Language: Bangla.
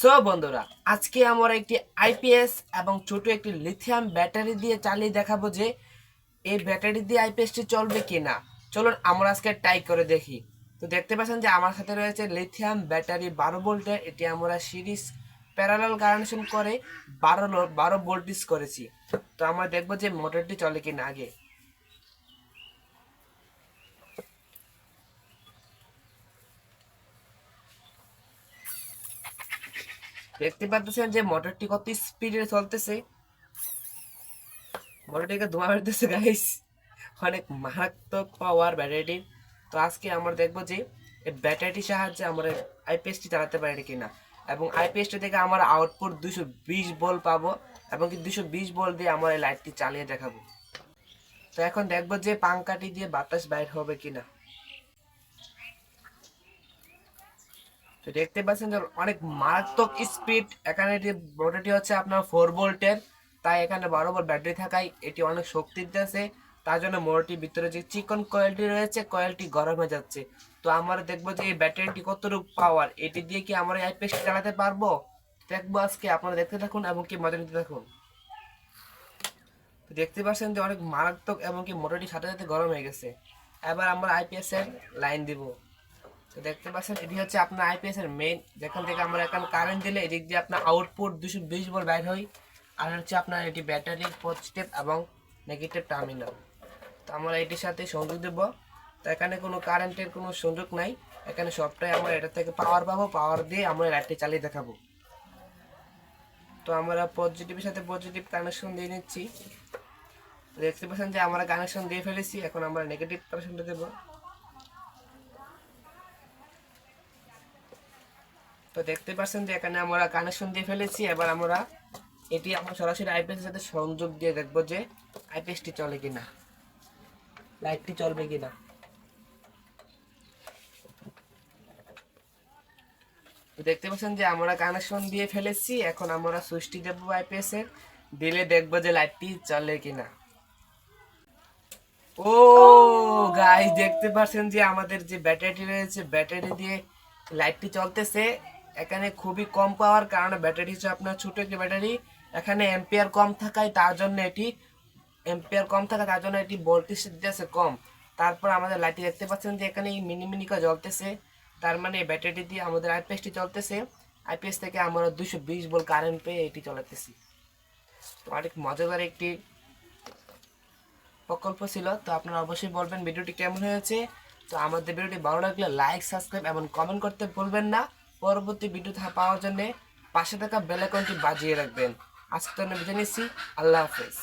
সো বন্ধুরা, আজকে আমরা একটি আইপিএস এবং ছোট একটি লিথিয়াম ব্যাটারি দিয়ে চালিয়ে দেখাবো যে এই ব্যাটারি দিয়ে আইপিএসটি চলবে কিনা। চলুন আমরা আজকে ট্রাই করে দেখি। তো দেখতে পাচ্ছেন যে আমার সাথে রয়েছে লিথিয়াম ব্যাটারি 12 ভোল্টের। এটি আমরা সিরিজ প্যারালাল কানেকশন করে 12 ভোল্টেজ করেছি। তো আমরা দেখবো যে মোটরটি চলে কিনা। আগে দেখতে পাচ্ছেন যে মোটরটি কত স্পিডে চলতেছে, মোটরটিকে ধোঁয়া বেরোতেছে গাইস। অনেক মারাত্মক পাওয়ার ব্যাটারিটির। তো আজকে আমরা দেখবো যে এই ব্যাটারিটির সাহায্যে আমরা আইপিএসটি চালাতে পারি কিনা, এবং আইপিএসটি থেকে আমরা আউটপুট 220 ভোল্ট পাবো, এবং কি 220 ভোল্ট দিয়ে আমরা এই লাইটটি চালিয়ে দেখাবো। তো এখন দেখবো যে পাঙ্কাটি দিয়ে বাতাস বাইর হবে কিনা। তো দেখতে পাচ্ছেন যে অনেক মারাত্মক স্পিড। এখানে এটি মোটরটি হচ্ছে আপনার 4 ভোল্টের, তাই এখানে 12 ভোল্ট ব্যাটারি থাকায় এটি অনেক শক্তি দিতেছে। তার জন্য মোটরটির ভিতরে যে চিকন কয়েলটি রয়েছে, কয়েলটি গরম হয়ে যাচ্ছে। তো আমরা দেখবো যে এই ব্যাটারিটি কতটুকু পাওয়ার, এটি দিয়ে কি আমরা আইপিএস চালাতে পারবো দেখবো আজকে। আপনারা দেখতে থাকুন এবং কি মজা নিতে থাকুন। তো দেখতে পাচ্ছেন যে অনেক মারাত্মক, এবং কি মোটরটি সাথে সাথে গরম হয়ে গেছে। এবার আমরা আইপিএস এর লাইন দিব। তো দেখতে পাচ্ছেন এটি হচ্ছে আপনার আইপিএস এর মেইন, যেখান থেকে আমরা এখন কারেন্ট দিলে এদিক দিয়ে আপনার আউটপুট 220 ভোল্ট বাইর হয়। আর হচ্ছে আপনার এটি ব্যাটারির পজিটিভ এবং নেগেটিভ টার্মিনাল। তো আমরা এটির সাথে সংযোগ দেব। তো এখানে কোনো কারেন্টের কোনো সংযোগ নাই, এখানে সবটাই আমরা এটা থেকে পাওয়ার পাবো। পাওয়ার দিয়ে আমরা লাইটটি চালিয়ে দেখাবো। তো আমরা পজিটিভের সাথে পজিটিভ কানেকশন দিয়ে নিচ্ছি। দেখতে পাচ্ছেন যে আমরা কানেকশন দিয়ে ফেলেছি, এখন আমরা নেগেটিভ কানেকশনটা দেবো। তো দেখতে পাচ্ছেন যে এখানে আমরা কানেকশন দিয়ে ফেলেছি। এবার আমরা এটি আমরা সরাসরি আইপিএস এর সাথে সংযোগ দিয়ে দেখবো যে আইপিএসটি চলে কিনা, লাইটটি চলবে কিনা। তো দেখতে পাচ্ছেন যে আমরা কানেকশন দিয়ে ফেলেছি, এখন আমরা সুইচটি দেবো আইপিএস এর, দিলে দেখবো যে লাইটটি চলে কিনা। ও গাইস, দেখতে পাচ্ছেন যে আমাদের যে ব্যাটারিটি রয়েছে, ব্যাটারি দিয়ে লাইটটি চলতেছে। এখানে খুবই কম পাওয়ার, কারণ ব্যাটারি হচ্ছে আপনার ছোট একটি ব্যাটারি। এখানে এম্পিয়ার কম থাকায় তার জন্য এটি ভোল্টেজ দিতেছে কম। তারপর আমাদের লাইটটি দেখতে পাচ্ছেন যে এখানে মিনি মিনি করে জ্বলতেছে। তার মানে ব্যাটারি দিয়ে আমাদের আইপিএসটি চলতেছে। আইপিএস থেকে আমরা 220 ভোল্ট কারেন্ট পেয়ে এটি চালাতেছি। তো অনেক মজাদার একটি প্রকল্প ছিল। তো আপনারা অবশ্যই বলবেন ভিডিওটি কেমন হয়েছে। তো আমাদের ভিডিওটি ভালো লাগলে লাইক, সাবস্ক্রাইব এবং কমেন্ট করতে ভুলবেন না। পরবর্তী ভিডিও পাওয়ার জন্য পাশে থাকা বেল আইকনটি বাজিয়ে রাখবেন। আজকের জন্য বিদায় নিচ্ছি। আল্লাহ হাফেজ।